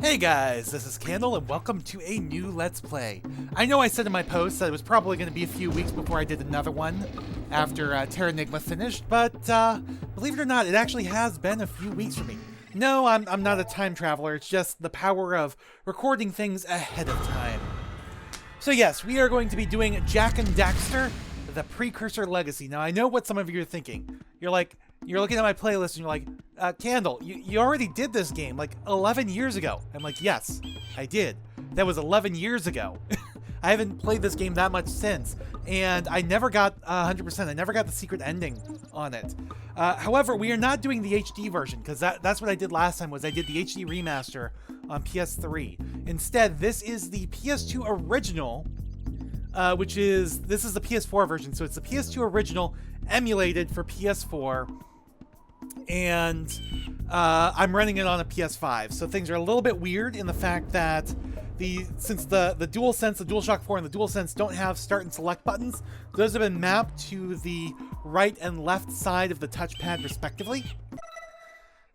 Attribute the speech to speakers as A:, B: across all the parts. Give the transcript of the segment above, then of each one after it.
A: Hey guys, this is Candle and welcome to a new Let's Play. I know I said in my post that it was probably going to be a few weeks before I did another one after Terranigma finished, but believe it or not, it actually has been a few weeks for me. No, I'm not a time traveler, it's just the power of recording things ahead of time. So yes, we are going to be doing Jak and Daxter, the Precursor Legacy. Now I know what some of you are thinking. You're looking at my playlist and you're like, Candle, you already did this game like 11 years ago. I'm like, yes, I did. That was 11 years ago. I haven't played this game that much since, and I never got 100%. I never got the secret ending on it. However, we are not doing the HD version, because that's what I did last time, was I did the HD remaster on PS3. Instead, this is the PS2 original, this is the PS4 version, so it's the PS2 original emulated for PS4. And I'm running it on a PS5, so things are a little bit weird in the fact that since the DualSense, the DualShock 4 and the DualSense don't have start and select buttons, those have been mapped to the right and left side of the touchpad respectively.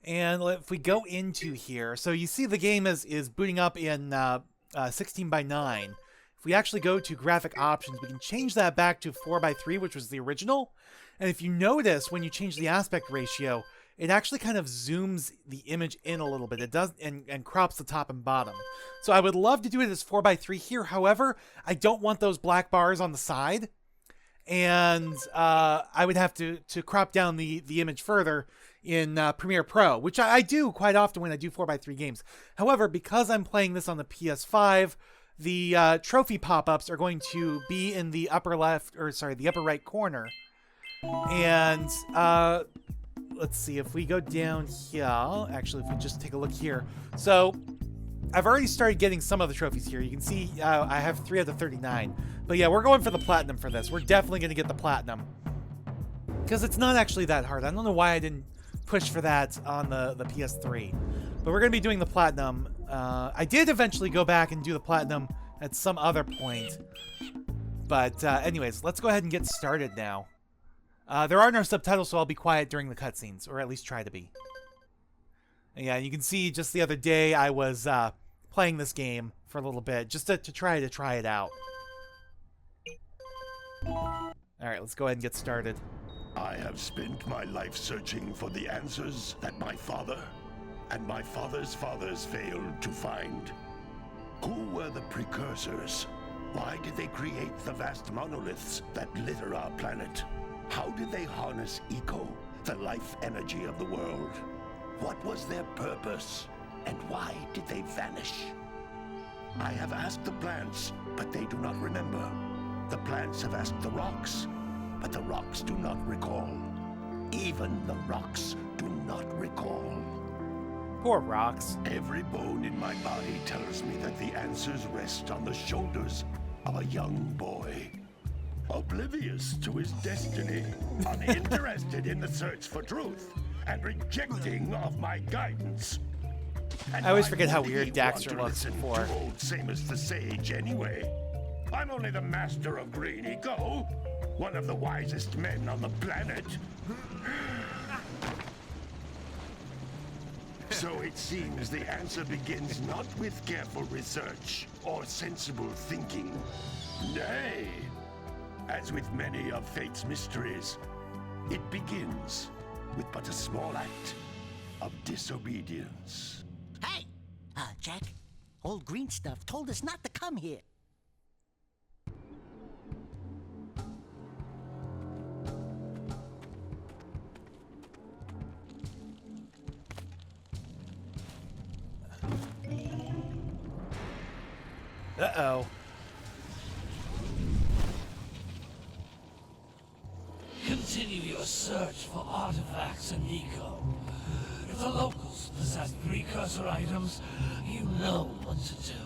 A: And if we go into here, so you see the game is booting up in 16:9. If we actually go to graphic options, we can change that back to 4:3, which was the original. And if you notice, when you change the aspect ratio, it actually kind of zooms the image in a little bit. It does, and crops the top and bottom. So I would love to do it as 4:3 here. However, I don't want those black bars on the side. And I would have to crop down the image further in Premiere Pro, which I do quite often when I do 4:3 games. However, because I'm playing this on the PS5, the trophy pop-ups are going to be in the upper right corner. And let's see, if we go down here, actually, if we just take a look here. So I've already started getting some of the trophies here. You can see I have 3 out of 39. But yeah, we're going for the platinum for this. We're definitely going to get the platinum, because it's not actually that hard. I don't know why I didn't push for that on the PS3. But we're going to be doing the platinum. I did eventually go back and do the platinum at some other point. But anyways, let's go ahead and get started now. There are no subtitles, so I'll be quiet during the cutscenes, or at least try to be. And yeah, you can see just the other day I was playing this game for a little bit, just to try it out. Alright, let's go ahead and get started.
B: I have spent my life searching for the answers that my father and my father's fathers failed to find. Who were the Precursors? Why did they create the vast monoliths that litter our planet? How did they harness eco, the life energy of the world? What was their purpose, and why did they vanish? I have asked the plants, but they do not remember. The plants have asked the rocks, but the rocks do not recall. Even the rocks do not recall.
A: Poor rocks.
B: Every bone in my body tells me that the answers rest on the shoulders of a young boy. Oblivious to his destiny, uninterested in the search for truth, and rejecting of my guidance. And
A: I always
B: why
A: forget how
B: would
A: weird
B: he
A: Daxter
B: want
A: looks
B: to listen
A: before.
B: to old Samus the Sage anyway. I'm only the master of green eco, one of the wisest men on the planet. So it seems the answer begins not with careful research or sensible thinking. Nay, as with many of fate's mysteries, it begins with but a small act of disobedience.
C: Hey! Jak, old green stuff told us not to come here.
A: Uh-oh.
D: Continue your search for artifacts and eco. If the locals possess precursor items, you know what to do.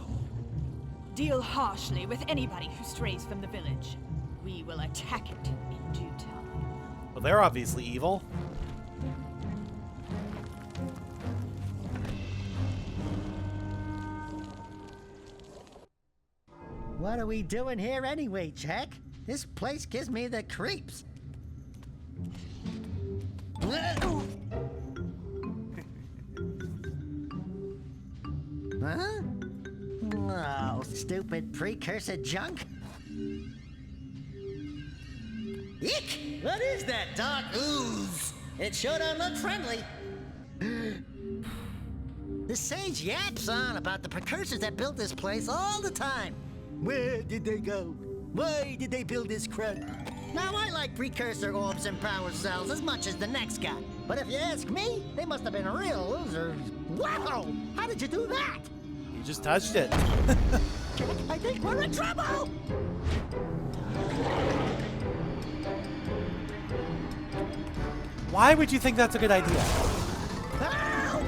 E: Deal harshly with anybody who strays from the village. We will attack it in due time.
A: Well, they're obviously evil.
C: What are we doing here anyway, Jak? This place gives me the creeps. Huh? Oh, stupid precursor junk. Eek! What is that dark ooze? It sure don't look friendly. The sage yaps on about the precursors that built this place all the time. Where did they go? Why did they build this crud? Now, I like precursor orbs and power cells as much as the next guy. But if you ask me, they must have been real losers. Wow! How did you do that?
A: You just touched it.
C: I think we're in trouble!
A: Why would you think that's a good idea?
C: Ow!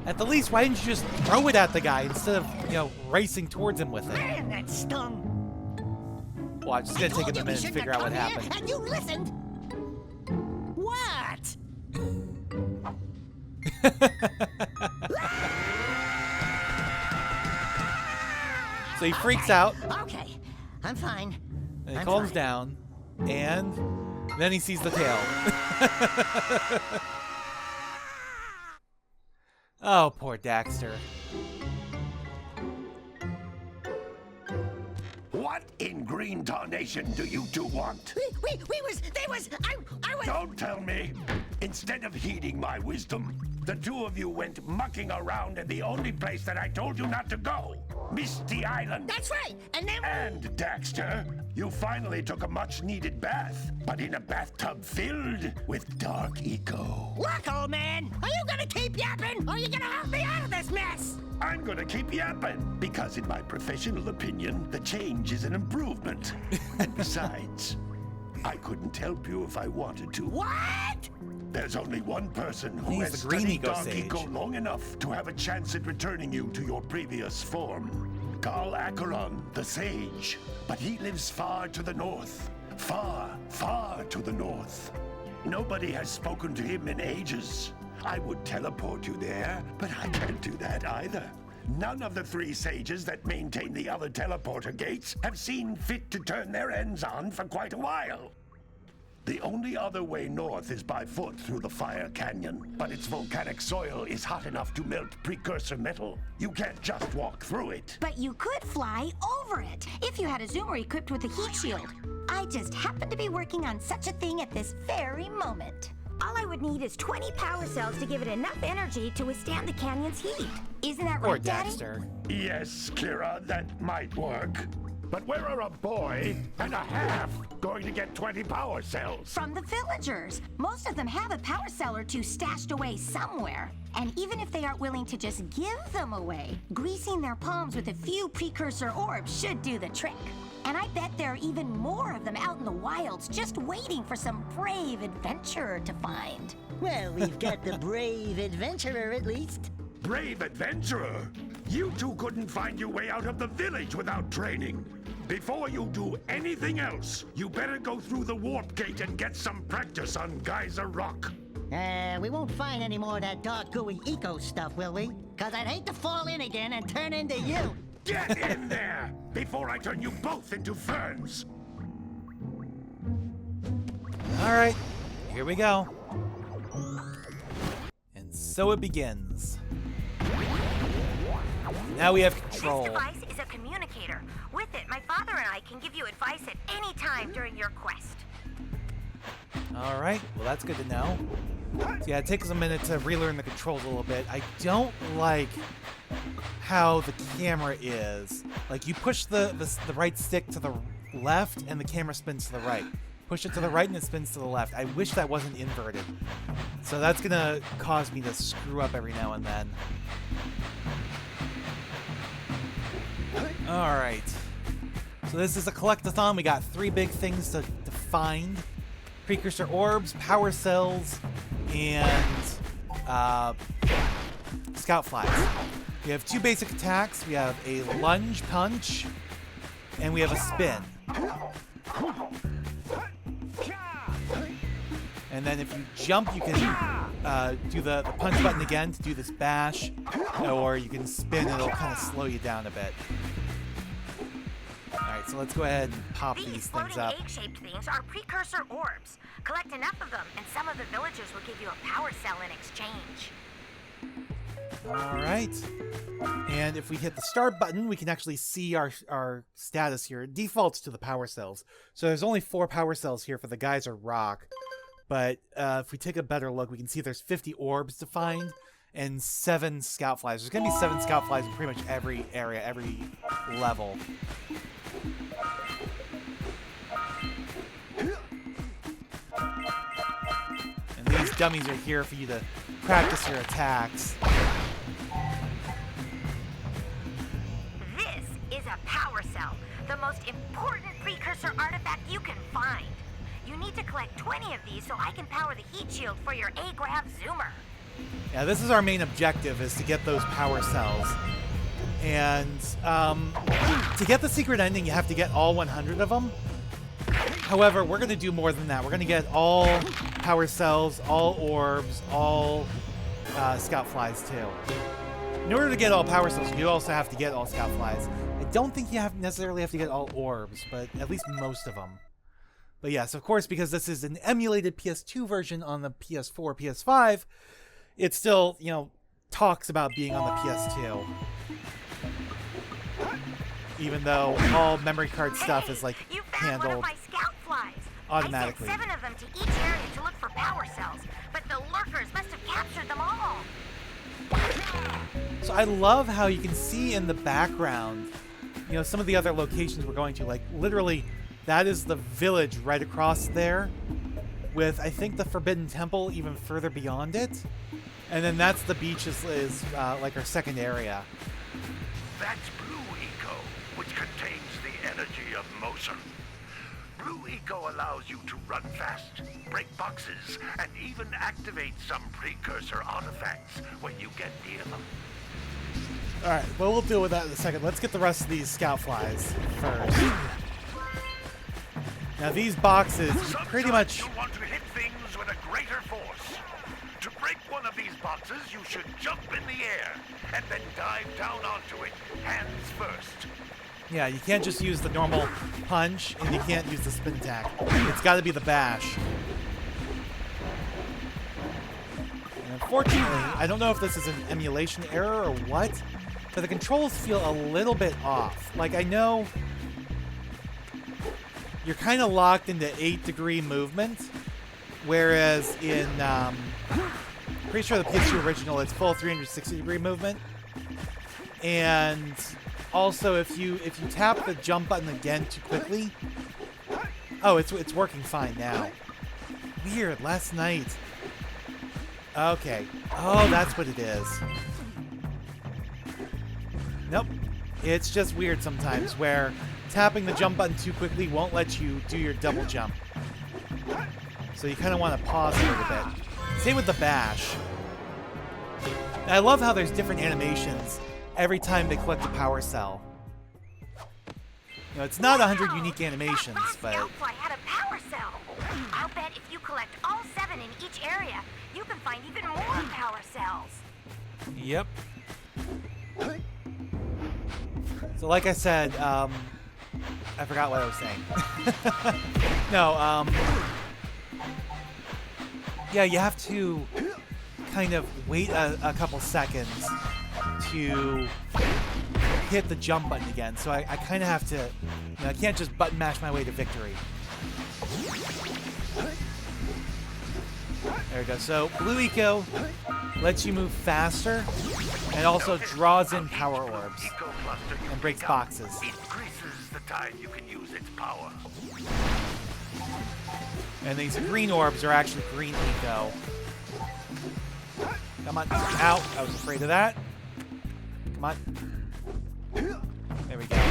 A: At the least, why didn't you just throw it at the guy instead of, you know, racing towards him with it?
C: Man, that stung.
A: Watch, it's gonna take him a minute to figure out what happened.
C: And you listened. What?
A: So he freaks out,
C: Okay, I'm fine.
A: and he
C: I'm
A: calms
C: fine.
A: down, and then he sees the tail. Oh, poor Daxter.
B: What in green tarnation do you two want?
C: They was, I was.
B: Don't tell me. Instead of heeding my wisdom, the two of you went mucking around in the only place that I told you not to go, Misty Island.
C: That's right, and then.
B: And, Daxter, you finally took a much-needed bath, but in a bathtub filled with dark eco.
C: Look, old man, are you gonna keep yapping, or are you gonna help me out of this mess?
B: I'm gonna keep yapping, because in my professional opinion, the change is an improvement. And besides, I couldn't help you if I wanted to.
C: What?
B: There's only one person who
A: He's
B: has
A: the green
B: studied
A: eco
B: Dark
A: sage.
B: Eco long enough to have a chance at returning you to your previous form. Carl Acheron, the Sage. But he lives far to the north. Far, far to the north. Nobody has spoken to him in ages. I would teleport you there, but I can't do that either. None of the three sages that maintain the other teleporter gates have seen fit to turn their ends on for quite a while. The only other way north is by foot through the Fire Canyon, but its volcanic soil is hot enough to melt precursor metal. You can't just walk through it.
F: But you could fly over it if you had a zoomer equipped with a heat shield. I just happen to be working on such a thing at this very moment. All I would need is 20 power cells to give it enough energy to withstand the canyon's heat. Isn't that
A: Poor
F: right, Daddy?
A: Daxter.
B: Yes, Kira, that might work. But where are a boy and a half going to get 20 power cells?
F: From the villagers. Most of them have a power cell or two stashed away somewhere. And even if they aren't willing to just give them away, greasing their palms with a few precursor orbs should do the trick. And I bet there are even more of them out in the wilds just waiting for some brave adventurer to find.
C: Well, we've got the brave adventurer at least.
B: Brave adventurer! You two couldn't find your way out of the village without training. Before you do anything else, you better go through the warp gate and get some practice on Geyser Rock.
C: We won't find any more of that dark gooey eco stuff, will we? Cause I'd hate to fall in again and turn into you.
B: Get in there before I turn you both into ferns.
A: All right, here we go. And so it begins. Now we have control.
F: This device is a communicator. With it, my father and I can give you advice at any time during your quest.
A: All right, well that's good to know. So yeah, it takes us a minute to relearn the controls a little bit. I don't like how the camera is. Like you push the right stick to the left and the camera spins to the right. Push it to the right and it spins to the left. I wish that wasn't inverted. So that's gonna cause me to screw up every now and then. All right. So this is a collectathon. We got 3 big things to find. Precursor orbs, power cells, and scout flags. We have 2 basic attacks. We have a lunge punch, and we have a spin. And then if you jump, you can do the punch button again to do this bash, or you can spin and it'll kind of slow you down a bit. Alright, so let's go ahead and pop these things up.
F: These floating egg-shaped things are precursor orbs. Collect enough of them, and some of the villagers will give you a power cell in exchange.
A: All right. And if we hit the start button, we can actually see our status here. It defaults to the power cells. So there's only 4 power cells here for the Geyser Rock. But if we take a better look, we can see there's 50 orbs to find and 7 scout flies. There's going to be 7 scout flies in pretty much every area, every level. And these dummies are here for you to practice your attacks.
F: This is a power cell, the most important precursor artifact you can find. You need to collect 20 of these so I can power the heat shield for your A-Grav Zoomer.
A: Yeah, this is our main objective, is to get those power cells. And to get the secret ending, you have to get all 100 of them. However, we're going to do more than that. We're going to get all power cells, all orbs, all scout flies too. In order to get all power cells, you also have to get all scout flies. I don't think you necessarily have to get all orbs, but at least most of them. But yes, of course, because this is an emulated PS2 version on the PS4, PS5, it still, you know, talks about being on the PS2. Even though all memory card stuff is like
F: You found one of
A: handled
F: my scout flies.
A: automatically.
F: I sent 7 of them to each area to look for power cells, but the lurkers must have captured them all.
A: So I love how you can see in the background, you know, some of the other locations we're going to. Like, literally, that is the village right across there, with, I think, the Forbidden Temple even further beyond it. And then that's the beach is like our second area.
B: That's Blue Eco, which contains the energy of motion. Blue Eco allows you to run fast, break boxes, and even activate some precursor artifacts when you get near them.
A: Alright, well, we'll deal with that in a second. Let's get the rest of these scout flies first. Now, these boxes, you pretty much...
B: You want to hit things with a greater force. To break one of these boxes, you should jump in the air and then dive down onto it, hands first.
A: Yeah, you can't just use the normal punch, and you can't use the spin attack. It's got to be the bash. And unfortunately, I don't know if this is an emulation error or what, but the controls feel a little bit off. Like, I know you're kind of locked into 8-degree movement, whereas in, pretty sure the PS2 original, it's full 360-degree movement. And also, if you tap the jump button again too quickly, oh, it's working fine now. Weird. Last night. Okay. Oh, that's what it is. Nope. It's just weird sometimes where tapping the jump button too quickly won't let you do your double jump. So you kind of want to pause a little bit. Same with the bash. I love how there's different animations every time they collect a power cell. You know, it's not 100 unique animations, but...
F: Scout fly had a power cell. I'll bet if you collect all 7 in each area, you can find even more power cells.
A: Yep. So like I said, I forgot what I was saying. No, yeah, you have to kind of wait a couple seconds to hit the jump button again. So I kind of have to, you know, I can't just button mash my way to victory. There we go. So Blue Eco lets you move faster and also draws in power orbs and breaks boxes.
B: Increases the time you can use its power.
A: And these green orbs are actually green eco. Come on. Ow. I was afraid of that. Come on. There we go.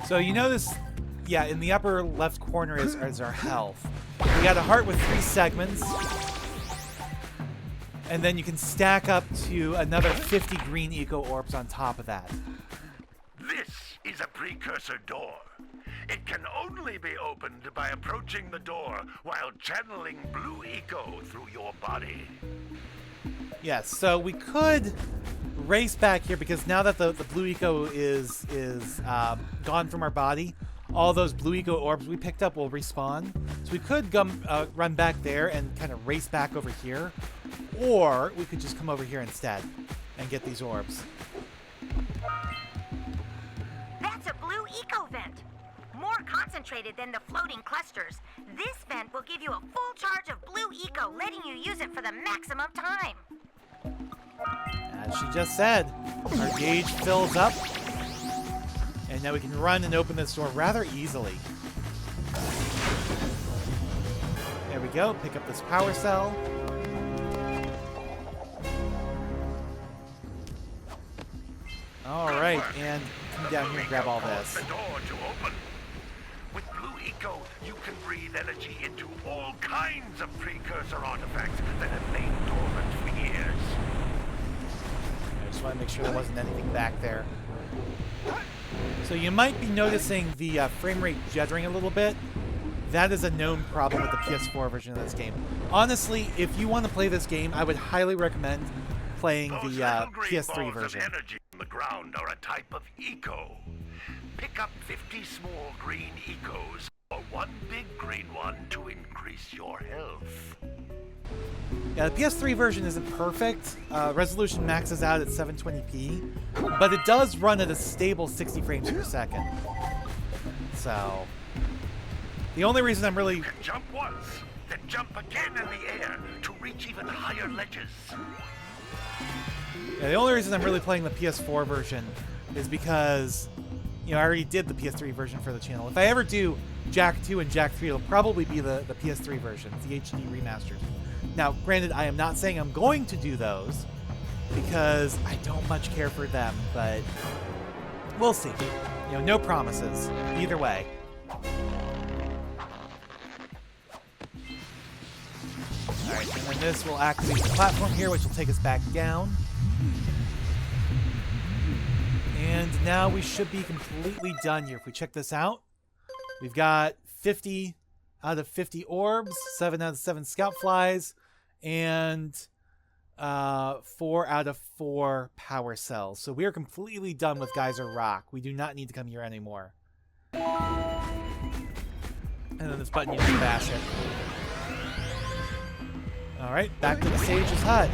A: So you notice, yeah, in the upper left corner is our health. We got a heart with 3 segments. And then you can stack up to another 50 green eco orbs on top of that.
B: This is a precursor door. It can only be opened by approaching the door while channeling Blue Eco through your body.
A: Yes, so we could race back here because now that the Blue Eco is gone from our body, all those Blue Eco orbs we picked up will respawn. So we could run back there and kind of race back over here, or we could just come over here instead. and get these orbs.
F: That's a blue eco vent. More concentrated than the floating clusters. This vent will give you a full charge of blue eco, letting you use it for the maximum time.
A: As she just said, our gauge fills up. And now we can run and open this door rather easily. There we go. Pick up this power cell. Alright, and come down here and grab all this.
B: The door to open. With blue eco, you can breathe energy into all kinds of precursor artifacts that have lain dormant for years.
A: I just want to make sure there wasn't anything back there. So you might be noticing the frame rate jittering a little bit. That is a known problem with the PS4 version of this game. Honestly, if you want to play this game, I would highly recommend playing
B: Those
A: the
B: little green
A: PS3
B: balls
A: version.
B: of energy on the ground are a type of eco. Pick up 50 small green ecos or one big green one to increase your health.
A: Yeah, the PS3 version isn't perfect. Resolution maxes out at 720p, but it does run at a stable 60 frames per second. So, the only reason I'm really...
B: You can jump once, then jump again in the air to reach even higher ledges.
A: Yeah, the only reason I'm really playing the PS4 version is because, you know, I already did the PS3 version for the channel. If I ever do Jak 2 and Jak 3, it'll probably be the PS3 versions, the HD remasters. Now, granted, I am not saying I'm going to do those, because I don't much care for them, but we'll see. You know, no promises. Either way. Alright, and then this will activate the platform here, which will take us back down. And now we should be completely done here. If we check this out, we've got 50 out of 50 orbs, 7 out of 7 scout flies, and 4 out of 4 power cells. So we are completely done with Geyser Rock. We do not need to come here anymore. And then this button, you can bash it. Alright, back to the Sage's hut.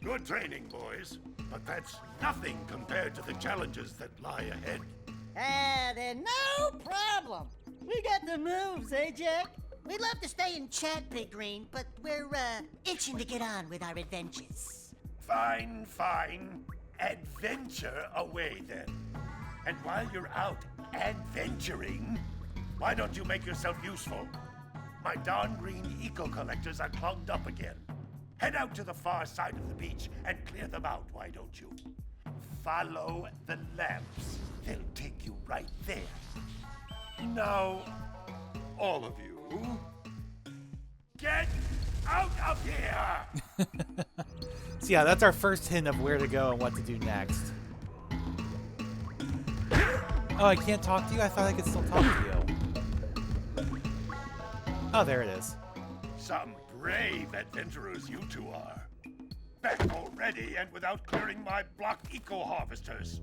B: Good training, boys, but that's nothing compared to the challenges that lie ahead.
C: Then no problem. We got the moves, eh, Jack? We'd love to stay and chat, Big Green, but we're, itching to get on with our adventures.
B: Fine, fine. Adventure away, then. And while you're out adventuring, why don't you make yourself useful? My darn green eco-collectors are clogged up again. Head out to the far side of the beach and clear them out, why don't you? Follow the lamps. They'll take you right there. Now, all of you, get out of here!
A: So yeah, that's our first hint of where to go and what to do next. Oh, I can't talk to you? I thought I could still talk to you. Oh, there it is.
B: Some brave adventurers you two are. Back already and without clearing my block eco-harvesters.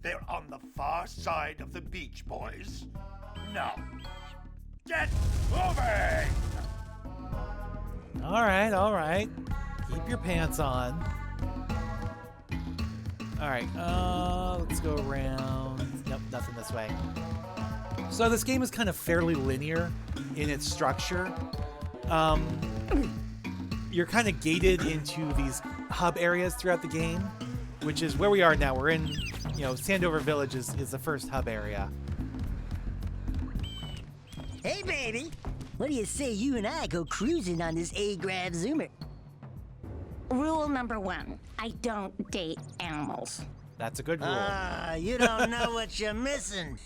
B: They're on the far side of the beach, boys. Now, get moving!
A: Alright, alright. Keep your pants on. Alright, let's go around. Nope, nothing this way. So this game is kind of fairly linear in its structure. You're kind of gated into these hub areas throughout the game, which is where we are now. We're in, you know, Sandover Village is the first hub area.
C: Hey, baby. What do you say you and I go cruising on this A-Grav Zoomer?
F: Rule number 1, I don't date animals.
A: That's a good rule.
C: You don't know what you're missing.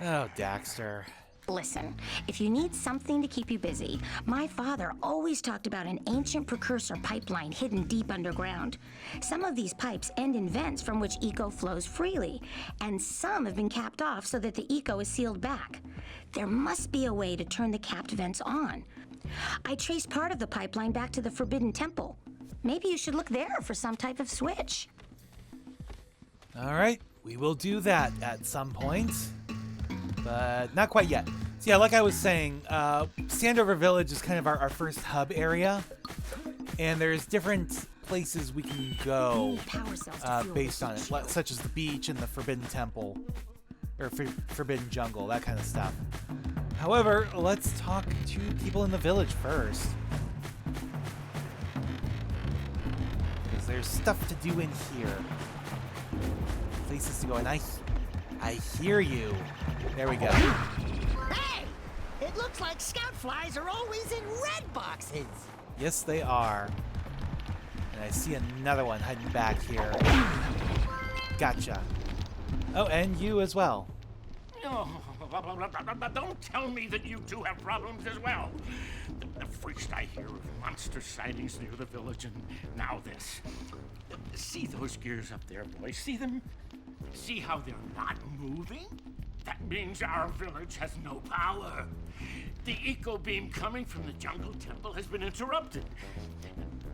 A: Oh, Daxter.
F: Listen, if you need something to keep you busy, my father always talked about an ancient precursor pipeline hidden deep underground. Some of these pipes end in vents from which eco flows freely, and some have been capped off so that the eco is sealed back. There must be a way to turn the capped vents on. I traced part of the pipeline back to the Forbidden Temple. Maybe you should look there for some type of switch.
A: All right, we will do that at some point. but not quite yet. So yeah, like I was saying, Sandover Village is kind of our first hub area, and there's different places we can go
F: Power cells to fuel
A: based
F: the
A: on it,
F: heat.
A: such as the beach and the Forbidden Temple, or Forbidden Jungle, that kind of stuff. However, let's talk to people in the village first, because there's stuff to do in here. Places to go, and I hear you. There we go.
C: Hey! It looks like scout flies are always in red boxes.
A: Yes, they are. And I see another one hiding back here. Gotcha. Oh, and you as well.
G: Oh, don't tell me that you two have problems as well. First I hear of monster sightings near the village, and now this. See those gears up there, boys? See them? See how they're not moving? That means our village has no power. The eco beam coming from the jungle temple has been interrupted.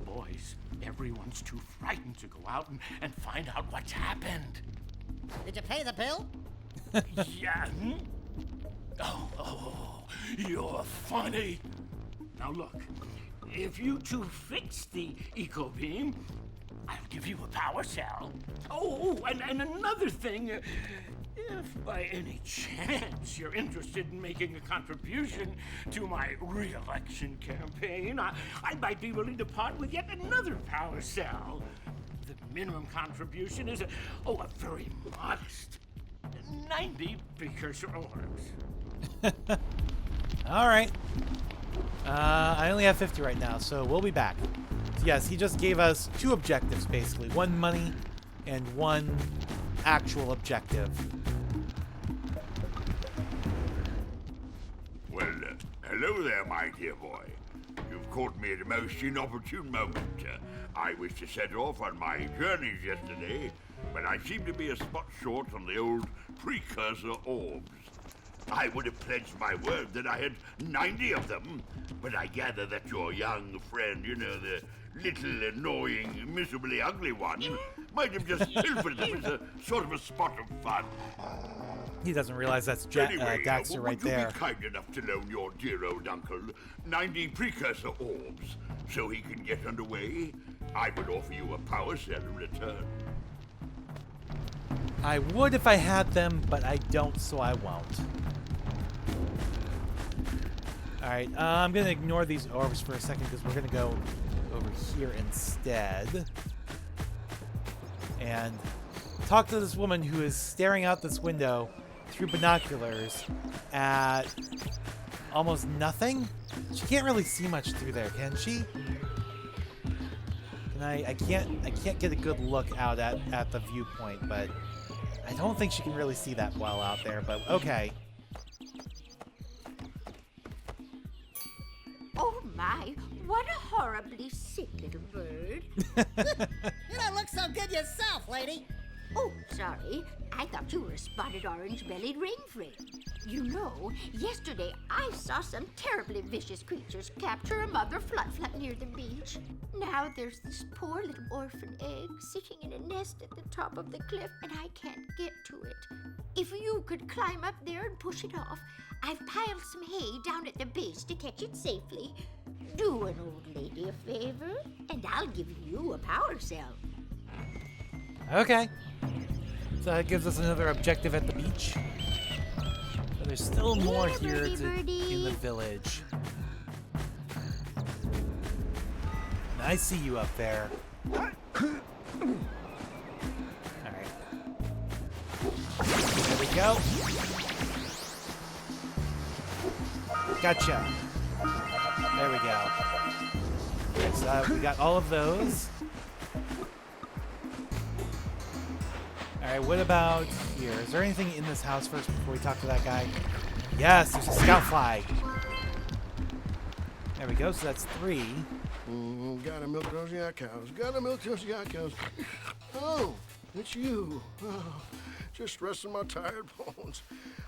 G: Boys, everyone's too frightened to go out and find out what's happened.
C: Did you pay the bill?
G: Yeah. Oh, you're funny. Now look, if you two fix the eco beam, I'll give you a power cell. Oh, and another thing, if by any chance you're interested in making a contribution to my re-election campaign, I might be willing to part with yet another power cell. The minimum contribution is a very modest 90 Precursor orbs.
A: All right. I only have 50 right now, so we'll be back. So yes, he just gave us 2 objectives, basically. 1 money and 1 actual objective.
H: Well, hello there, my dear boy. You've caught me at a most inopportune moment. I was to set off on my journeys yesterday, but I seem to be a spot short on the old Precursor orbs. I would have pledged my word that I had 90 of them, but I gather that your young friend, the little annoying, miserably ugly one, might have just pilfered them as a sort of a spot of fun.
A: He doesn't realize that's
H: Anyway,
A: Daxter right there.
H: Would you be kind enough to loan your dear old uncle 90 Precursor orbs so he can get underway? I would offer you a power cell in return.
A: I would if I had them, but I don't, so I won't. Alright, I'm going to ignore these orbs for a second because we're going to go over here instead. And talk to this woman who is staring out this window through binoculars at almost nothing. She can't really see much through there, can she? And I can't get a good look out at the viewpoint, but I don't think she can really see that well out there, but okay.
I: Oh my, what a horribly sick little bird.
C: You don't look so good yourself, lady.
I: Oh, sorry. I thought you were a spotted orange-bellied rainframe. You know, yesterday I saw some terribly vicious creatures capture a mother flut-flut near the beach. Now there's this poor little orphan egg sitting in a nest at the top of the cliff, and I can't get to it. If you could climb up there and push it off, I've piled some hay down at the base to catch it safely. Do an old lady a favor, and I'll give you a power cell.
A: Okay. So that gives us another objective at the beach. But there's still more here in the village. And I see you up there. Alright. There we go. Gotcha. There we go. Okay, so we got all of those. Alright, what about here? Is there anything in this house first before we talk to that guy? Yes, there's a scout fly. There we go, so that's 3.
J: Gotta milk those yak cows. Gotta milk those yak cows. Oh, it's you. Oh, just resting my tired bones.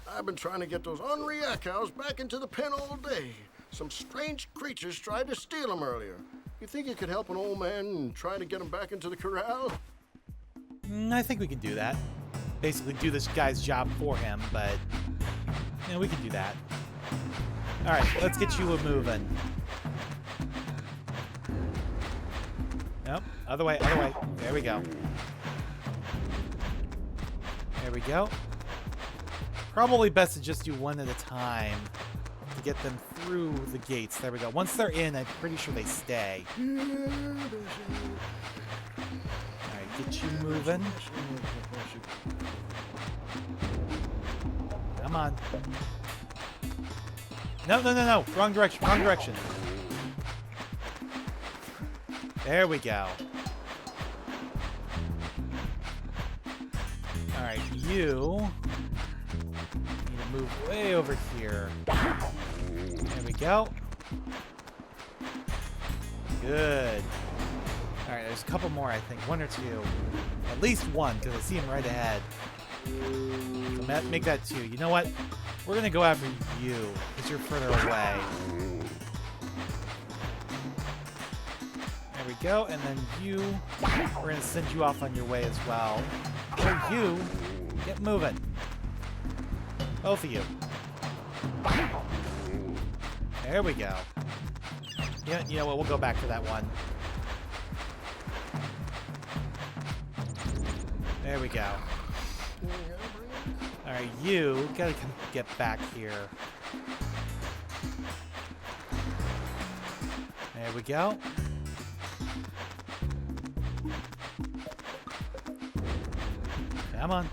J: I've been trying to get those ornery yak cows back into the pen all day. Some strange creatures tried to steal them earlier. You think you could help an old man and try to get them back into the corral?
A: I think we can do that. Basically do this guy's job for him, but Yeah, we can do that. Alright, let's get you moving. Nope, other way, other way. There we go. There we go. Probably best to just do one at a time to get them through the gates. There we go. Once they're in, I'm pretty sure they stay. Alright, get you moving. Come on. No, no, no, no. Wrong direction, wrong direction. There we go. Alright, you need to move way over here. There we go. Good. Alright, there's a couple more, I think. One or two. At least one, because I see him right ahead. So make that two. You know what? We're going to go after you, because you're further away. There we go, and then you, we're going to send you off on your way as well. So you, get moving. Both of you. There we go. Yeah, you know what, we'll go back to that one. There we go. Alright, you gotta get back here. There we go. Come on.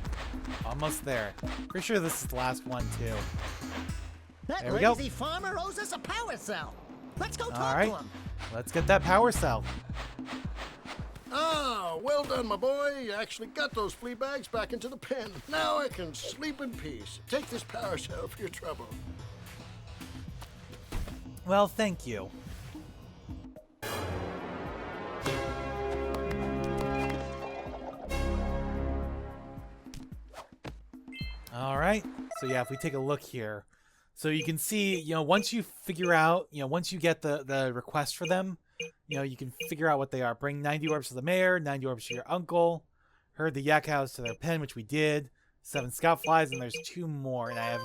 A: Almost there. Pretty sure this is the last one, too.
C: That
A: There we go.
C: lazy farmer owes us a power cell. Let's go talk
A: Alright.
C: to him.
A: Let's get that power cell.
J: Ah, well done, my boy. You actually got those flea bags back into the pen. Now I can sleep in peace. Take this power cell for your trouble.
A: Well, thank you. Alright, so yeah, if we take a look here. So you can see, you know, once you figure out, you know, once you get the request for them, you know, you can figure out what they are. Bring 90 orbs to the mayor, 90 orbs to your uncle, herd the yak cows to their pen, which we did, 7 scout flies, and there's 2 more. And I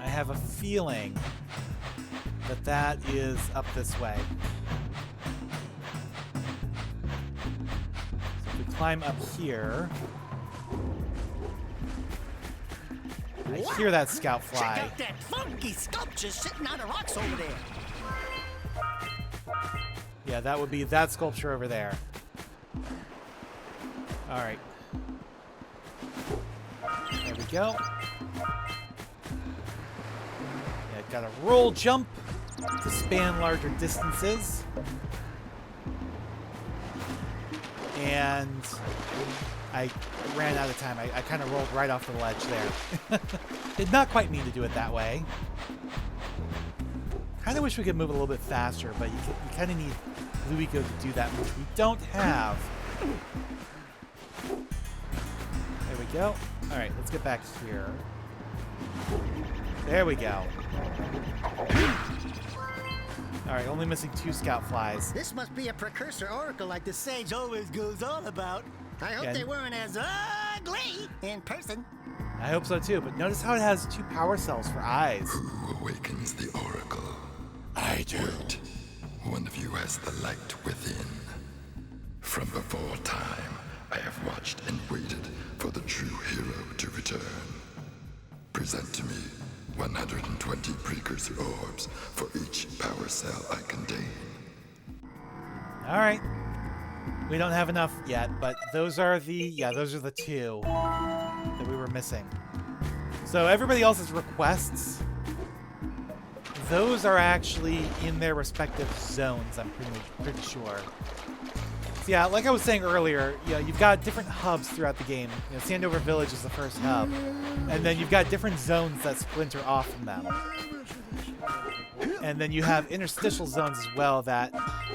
A: have a feeling that that is up this way. So if we climb up here, I hear that scout fly.
C: Check out that funky sculpture sitting on the rocks over there.
A: Yeah, that would be that sculpture over there. Alright. There we go. Yeah, got a roll jump to span larger distances. And I ran out of time. I kind of rolled right off the ledge there. Did not quite mean to do it that way. Kind of wish we could move a little bit faster, but you kind of need Luigo to do that, which we don't have. There we go. All right, let's get back here. There we go. All right, only missing 2 scout flies.
C: This must be a precursor oracle like the sage always goes on about. I hope they weren't as ugly in person.
A: I hope so too, but notice how it has 2 power cells for eyes.
K: Who awakens the oracle?
B: I do.
K: Wait, one of you has the light within. From before time, I have watched and waited for the true hero to return. Present to me 120 precursor orbs for each power cell I contain.
A: All right. We don't have enough yet, but those are the 2 that we were missing. So everybody else's requests, those are actually in their respective zones, I'm pretty sure. So yeah, like I was saying earlier, you know, you've got different hubs throughout the game. You know, Sandover Village is the first hub, and then you've got different zones that splinter off from them. And then you have interstitial zones as well that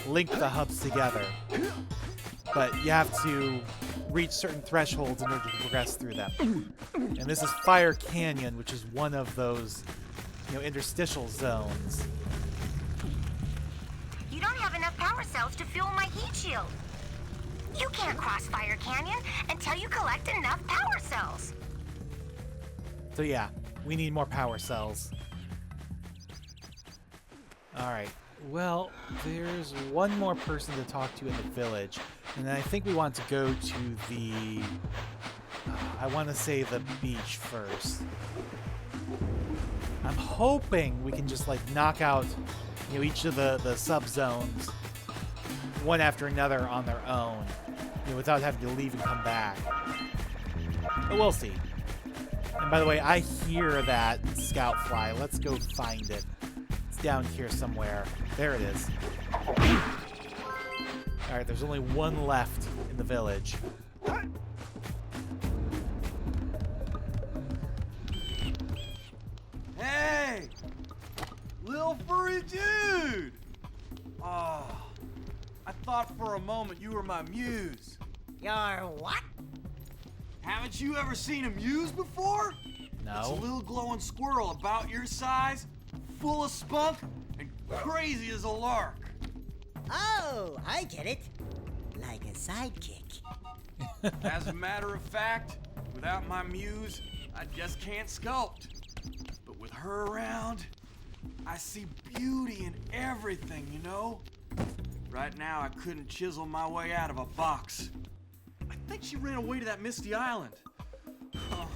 A: link the hubs together. But you have to reach certain thresholds in order to progress through them. And this is Fire Canyon, which is one of those, you know, interstitial zones.
F: You don't have enough power cells to fuel my heat shield. You can't cross Fire Canyon until you collect enough power cells.
A: So yeah, we need more power cells. Alright, well, there's one more person to talk to in the village. And I think we want to go to the... I want to say the beach first. I'm hoping we can just, like, knock out, you know, each of the subzones one after another on their own, you know, without having to leave and come back. But we'll see. And by the way, I hear that scout fly. Let's go find it. It's down here somewhere. There it is. Alright, there's only one left in the village.
L: Hey! Little furry dude! Oh, I thought for a moment you were my muse.
C: Your what?
L: Haven't you ever seen a muse before?
A: No.
L: It's a little glowing squirrel about your size, full of spunk, and crazy as a lark.
C: Oh, I get it. Like a sidekick.
L: As a matter of fact, without my muse, I just can't sculpt. But with her around, I see beauty in everything, you know? Right now, I couldn't chisel my way out of a box. I think she ran away to that misty island. Oh,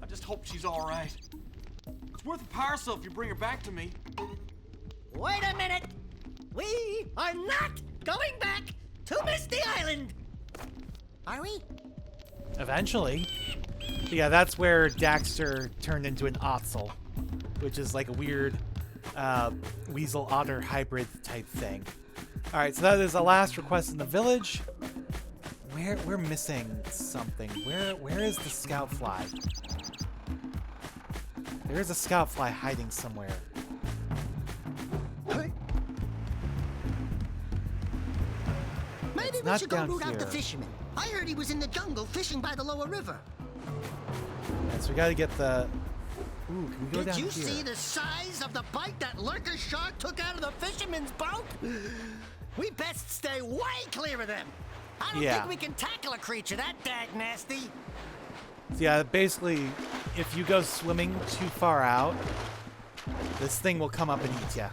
L: I just hope she's all right. It's worth a power cell if you bring her back to me.
C: Wait a minute! We are not going back to Misty Island! Are we?
A: Eventually. Yeah, that's where Daxter turned into an Otzel, which is like a weird weasel-otter hybrid type thing. Alright, so that is the last request in the village. We're missing something. Where is the scout fly? There is a scout fly hiding somewhere.
C: Maybe we should go root out the fisherman. I heard he was in the jungle fishing by the lower river.
A: Yeah, so we gotta get the... Ooh, can we go down here?
C: Did you see the size of the bite that lurker shark took out of the fisherman's boat? We best stay way clear of them. I don't think we can tackle a creature that dag nasty.
A: So yeah, basically, if you go swimming too far out, this thing will come up and eat ya.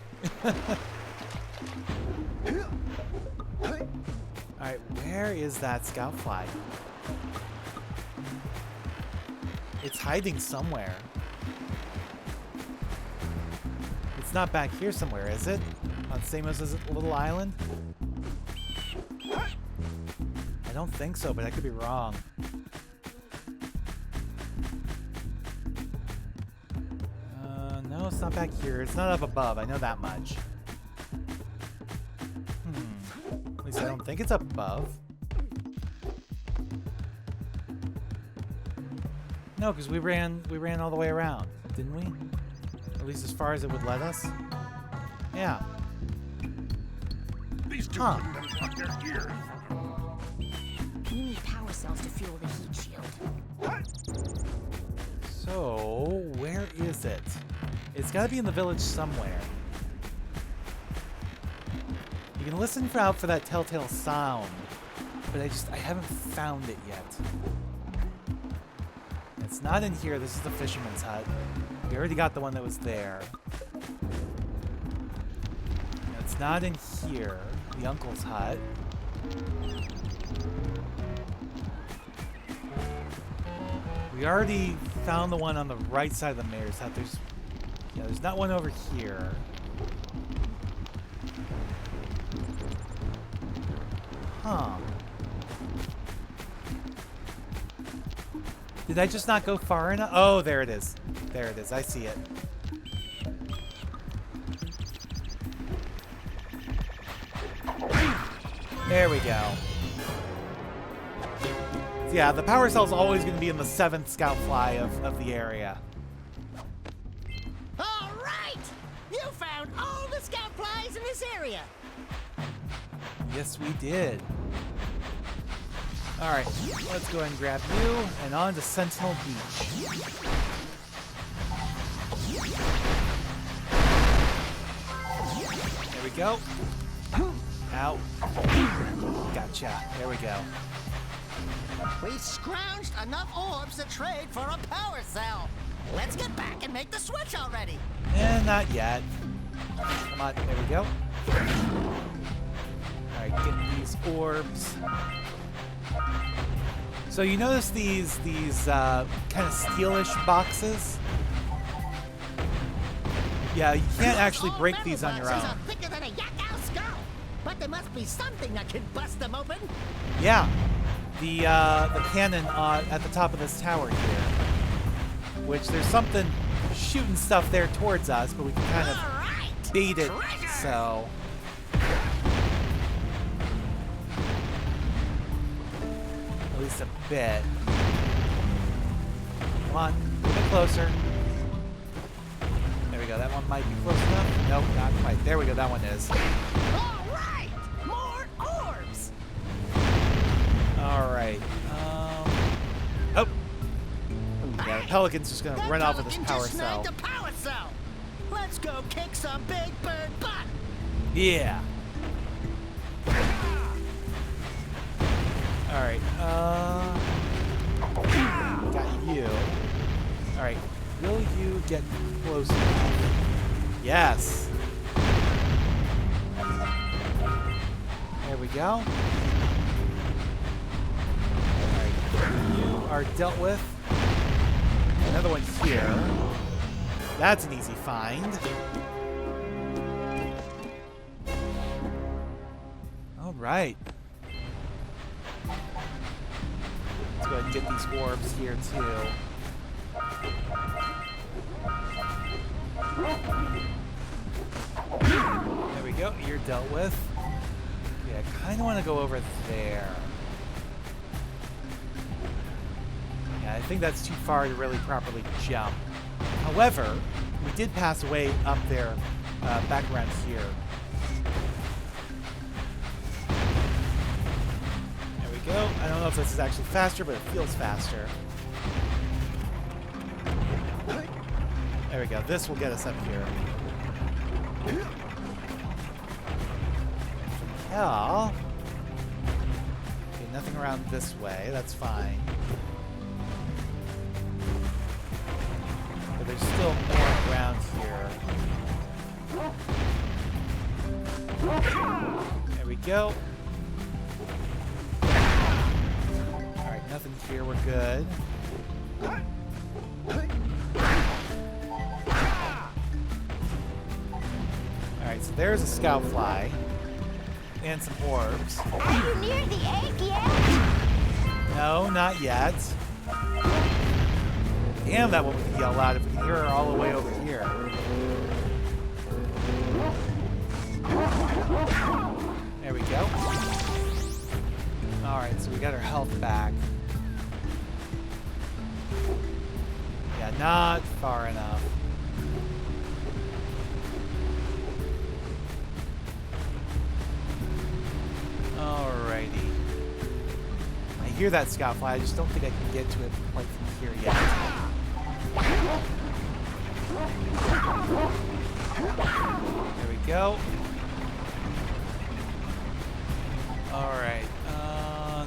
A: Alright, where is that scout fly? It's hiding somewhere. It's not back here somewhere, is it? On the same as this little island? I don't think so, but I could be wrong. No, it's not back here. It's not up above. I know that much. At least I don't think it's up above. No, because we ran all the way around, didn't we? At least as far as it would let us. Yeah.
B: These two couldn't have cut their ears.
F: You need power cells to fuel the heat shield.
A: So, where is it? It's got to be in the village somewhere. You can listen out for that telltale sound, but I haven't found it yet. It's not in here. This is the fisherman's hut. We already got the one that was there. It's not in here. The uncle's hut. We already found the one on the right side of the mayor's hut. There's not one over here. Huh. Did I just not go far enough? Oh, there it is. There it is. I see it. There we go. So yeah, the power cell's always going to be in the 7th scout fly of the area.
C: All right! You found all the scout flies in this area.
A: Yes, we did. Alright, let's go ahead and grab you, and on to Sentinel Beach. There we go. Ow. Gotcha. There we go.
C: We've scrounged enough orbs to trade for a power cell. Let's get back and make the switch already.
A: Not yet. Come on, there we go. Alright, get these orbs. So you notice these kind of steelish boxes? Yeah, you can't actually break these on your own.
C: Are thicker than a yak-owl skull, but there must be something that can bust them open.
A: Yeah, the cannon at the top of this tower here, which there's something shooting stuff there towards us, but we can kind of bait it. So at least a bit. Come on, a little bit closer. There we go. That one might be close enough. Nope, not quite. There we go. That one is.
C: All right, more orbs.
A: All right. Oh. Yeah, the Pelican's just gonna run off with this power cell.
C: The power cell. Let's go kick some big bird butt.
A: Yeah. All right. Got you. All right. Will you get close enough? Yes. There we go. Alright, you are dealt with. Another one here. That's an easy find. Alright. Let's go ahead and get these orbs here too. There we go, you're dealt with. Yeah, I kind of want to go over there. Yeah, I think that's too far to really properly jump. However, we did pass away up there, back around here. There we go. I don't know if this is actually faster, but it feels faster. There we go. This will get us up here. Hell. Okay, nothing around this way. That's fine. But there's still more around here. There we go. Alright, nothing here. We're good. Alright, so there's a scout fly. And some orbs.
F: Are you near the egg yet?
A: No, not yet. Damn, that one we can yell out if we can hear her all the way over here. There we go. Alright, so we got our health back. Yeah, not far enough. Alrighty. I hear that scout fly, I just don't think I can get to it quite from here yet. There we go. Alright,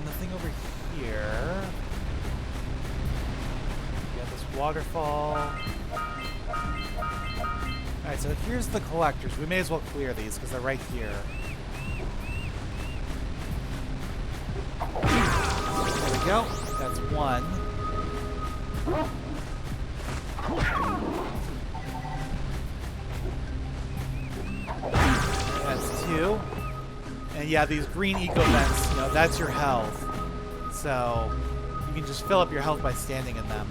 A: nothing over here. We got this waterfall. Alright, so here's the collectors. We may as well clear these because they're right here. There we go. That's one. That's two. And yeah, these green eco vents, you know, that's your health. So you can just fill up your health by standing in them.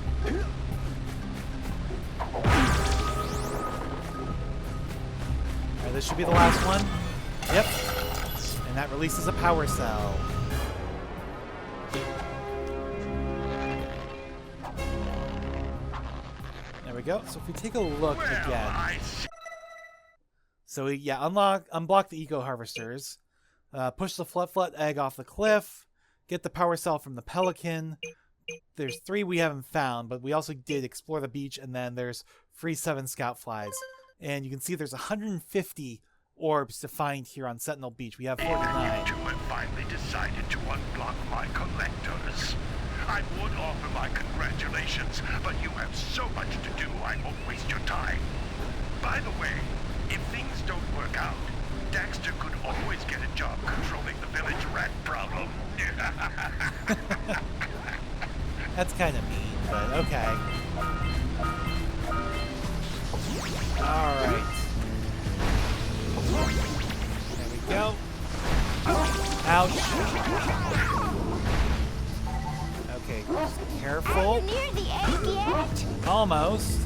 A: Alright, this should be the last one. Yep. And that releases a power cell. There we go. So if we take a look again. So yeah, unblock the eco harvesters. Push the Flut egg off the cliff. Get the power cell from the Pelican. There's 3 we haven't found, but we also did explore the beach, and then there's free 7 scout flies. And you can see there's 150 orbs to find here on Sentinel Beach. We have 49.
B: You two have finally decided to unblock my collectors. I would offer my congratulations, but you have so much to do, I won't waste your time. By the way, if things don't work out, Daxter could always get a job controlling the village rat problem.
A: That's kind of mean, but okay. Alright. There we go. Ouch. Okay, just careful.
I: Are you near the egg yet?
A: Almost.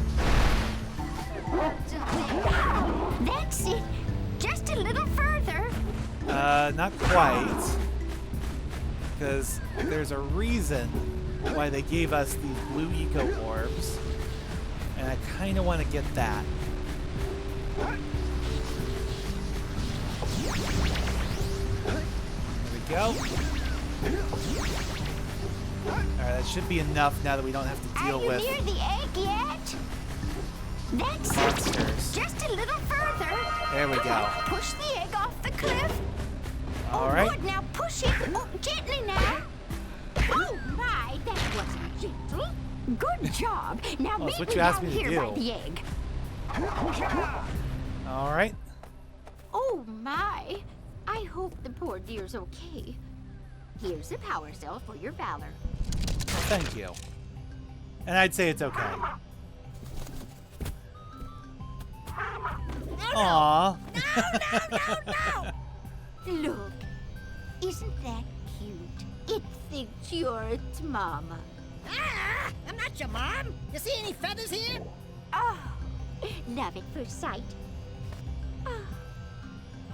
I: That's it. Just a little further.
A: Not quite. Because there's a reason why they gave us these blue eco orbs. And I kind of want to get that. There we go. Alright, that should be enough now that we don't have to deal with...
I: Are you near the egg yet? That's
A: monsters.
I: it. Just a little further.
A: There we
I: Come
A: go.
I: on, push the egg off the cliff.
A: Alright.
I: Good, now push it. Oh, gently now. Oh my, that wasn't gentle. Good job. Now
A: Oh, it's
I: meet
A: what
I: me
A: you asked
I: down
A: me to
I: here by
A: do.
I: the egg.
A: Alright.
I: Oh my. I hope the poor dear's okay. Here's a power cell for your valor.
A: Thank you. And I'd say it's okay. Aww.
I: Look, isn't that cute? It thinks you're its mama.
C: Ah, I'm not your mom. You see any feathers here?
I: Oh, love at first sight. Oh.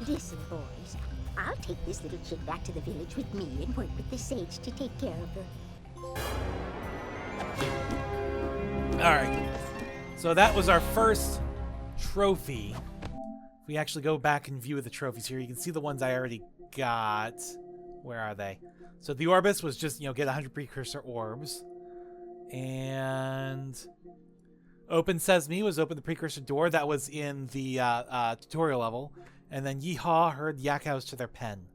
I: Listen, boys. I'll take this little chick back to the village with me and work with the sage to take care of her.
A: Alright. So that was our first trophy. If we actually go back and view the trophies here, you can see the ones I already got. Where are they? So the Orbis was just, you know, get 100 Precursor orbs. And Open Sesame was open the Precursor door. That was in the tutorial level. And then Yeehaw heard Yak House to their pen.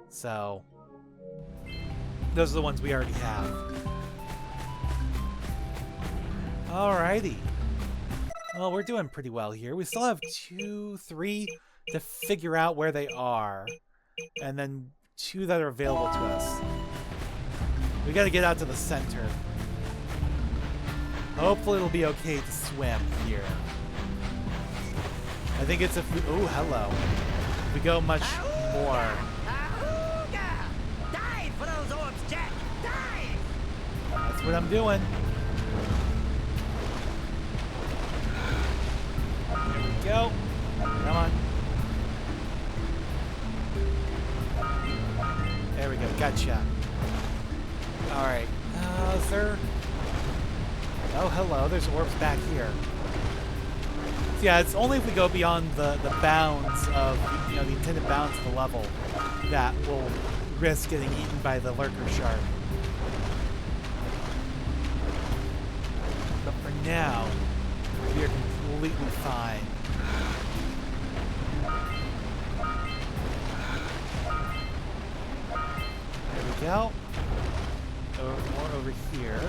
A: So those are the ones we already have. Alrighty. Well, we're doing pretty well here. We still have 2, 3 to figure out where they are. And then 2 that are available to us. We gotta get out to the center. Hopefully it'll be okay to swim here. I think it's if we... Oh, hello. If we go much more...
C: Dive for those orbs, Jack! Dive!
A: That's what I'm doing. There we go. Come on. There we go. Gotcha. Alright. Is there... Oh, hello. There's orbs back here. So yeah, it's only if we go beyond the bounds of, you know, the intended bounds of the level that we'll risk getting eaten by the lurker shark. But for now, we are completely fine. There we go. More over here.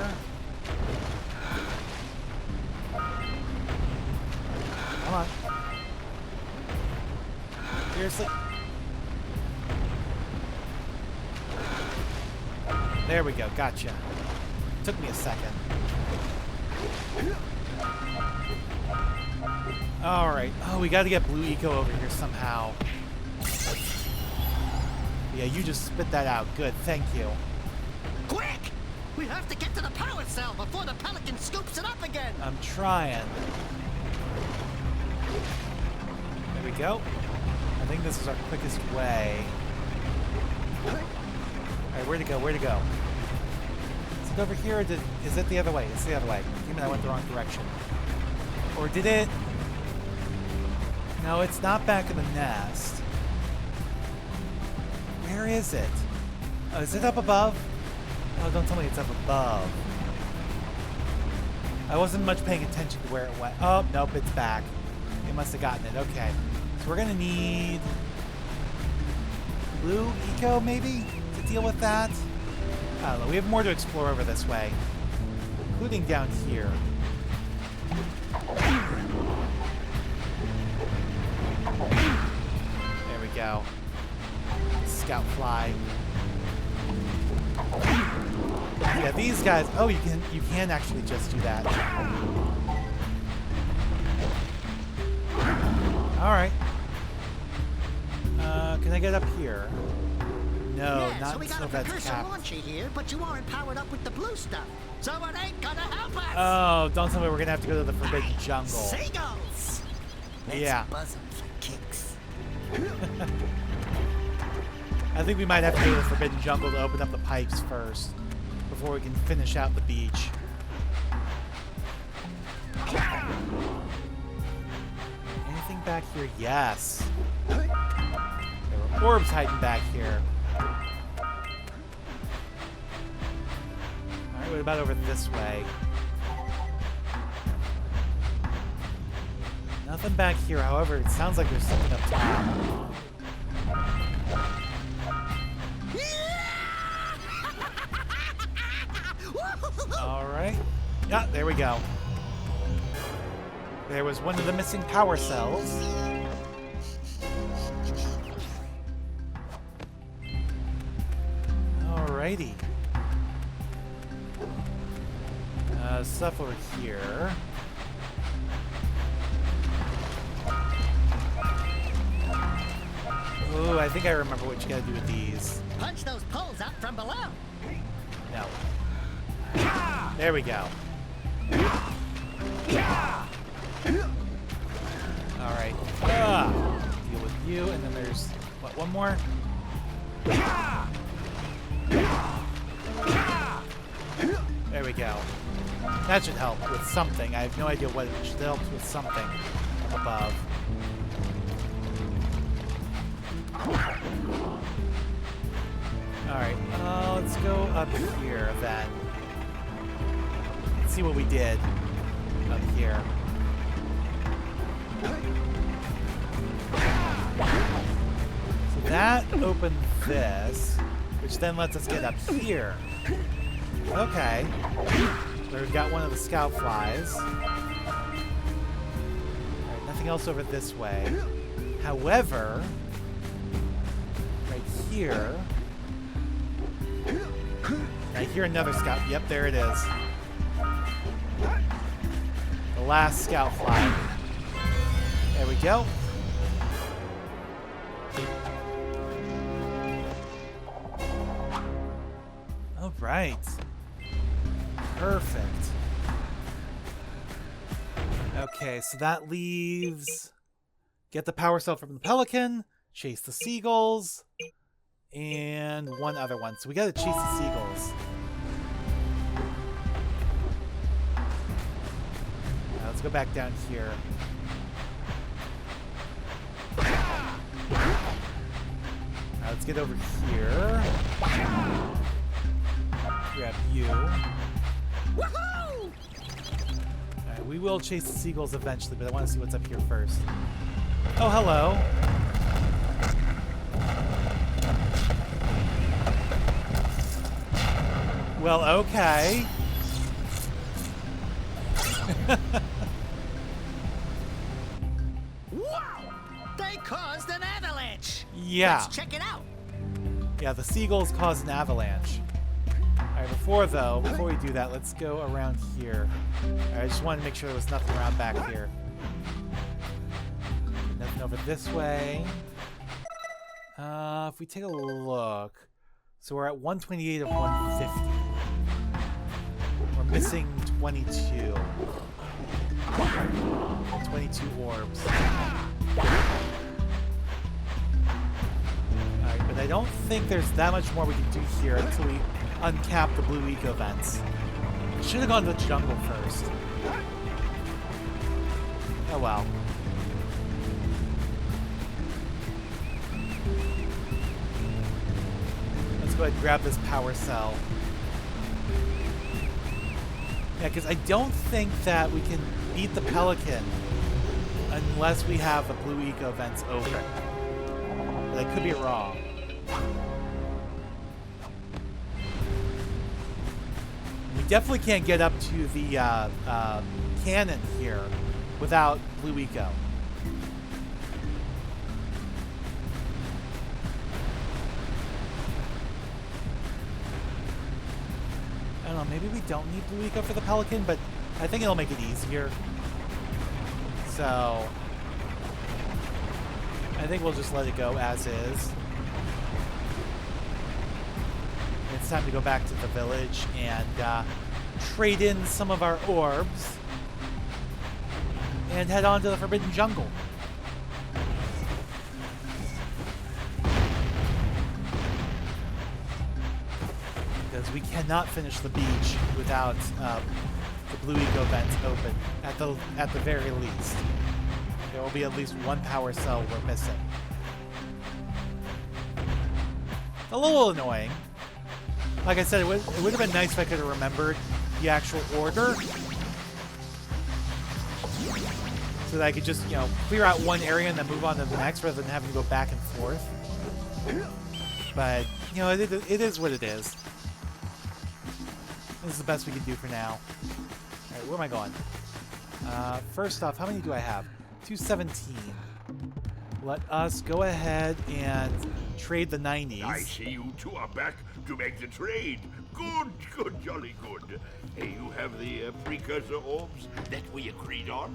A: Come on. Seriously? There we go. Gotcha. Took me a second. Alright. Oh, we gotta get Blue Eco over here somehow. Yeah, you just spit that out. Good. Thank you.
C: Quick! We have to get to the power cell before the pelican scoops it up again.
A: I'm trying. There we go. I think this is our quickest way. Alright, where to go? Where to go? Is it over here or is it the other way? It's the other way. Even I went the wrong direction. Or did it? No, it's not back in the nest. Where is it? Oh, is it up above? Oh, don't tell me it's up above. I wasn't much paying attention to where it went. Oh, nope, it's back. They must have gotten it. Okay. So we're gonna need blue eco maybe to deal with that. I don't know. We have more to explore over this way, including down here. There we go. Scout fly. Yeah, these guys. Oh, you can actually just do that. All right. Can I get up here? No,
C: yeah,
A: not
C: so we got
A: until
C: a
A: that's
C: Precursor
A: capped.
C: launcher here, but you aren't powered up with the blue stuff, so it ain't gonna help us.
A: Oh, don't tell me we're gonna have to go to the Forbidden Jungle.
C: Seagulls.
A: Yeah.
C: Let's buzz 'em for kicks.
A: I think we might have to go to the Forbidden Jungle to open up the pipes first, before we can finish out the beach. Anything back here? Yes. There were orbs hiding back here. Alright, what about over this way? Nothing back here, however, it sounds like there's something up top. Alright. Yeah, there we go. There was one of the missing power cells. Alrighty. Stuff over here. Ooh, I think I remember what you gotta do with these.
C: Punch those poles out from below.
A: No. There we go. Alright. Deal with you, and then there's, what, one more? There we go. That should help with something. I have no idea what it should help with something above. Alright, let's go up here then. Let's see what we did up here. So that opened this, which then lets us get up here. Okay. So we've got one of the scout flies. Alright, nothing else over this way. However, right here, I hear another scout. Yep, there it is. The last scout fly. There we go. All right. Perfect. Okay, so that leaves... Get the power cell from the Pelican, chase the seagulls, and one other one. So we gotta chase the seagulls. Let's go back down here. Let's get over here. Grab you.
C: Woohoo!
A: Alright, we will chase the seagulls eventually, but I want to see what's up here first. Oh, hello. Well, okay.
C: Wow! They caused an avalanche!
A: Yeah.
C: Let's check it out!
A: Yeah, the seagulls caused an avalanche. Alright, before we do that, let's go around here. Alright, I just wanted to make sure there was nothing around back here. Nothing over this way. If we take a look, so we're at 128 of 150. We're missing 22. 22 orbs. Alright, but I don't think there's that much more we can do here until we uncap the blue eco vents. Should have gone to the jungle first. Oh well. Let's go ahead and grab this power cell. Yeah, because I don't think that we can beat the Pelican Unless we have the blue eco vents open. But I could be wrong. We definitely can't get up to the cannon here without blue eco. I don't know, maybe we don't need blue eco for the Pelican, but I think it'll make it easier. So I think we'll just let it go as is. It's time to go back to the village and trade in some of our orbs and head on to the Forbidden Jungle. Because we cannot finish the beach without the blue eco vents open, at the very least. There will be at least one power cell we're missing. A little annoying. Like I said, it would have been nice if I could have remembered the actual order. So that I could just, clear out one area and then move on to the next rather than having to go back and forth. But, it is what it is. This is the best we can do for now. Alright, where am I going? First off, how many do I have? 217. Let us go ahead and trade the 90s.
H: I see you two are back to make the trade. Good, jolly good. Hey, you have the precursor orbs that we agreed on?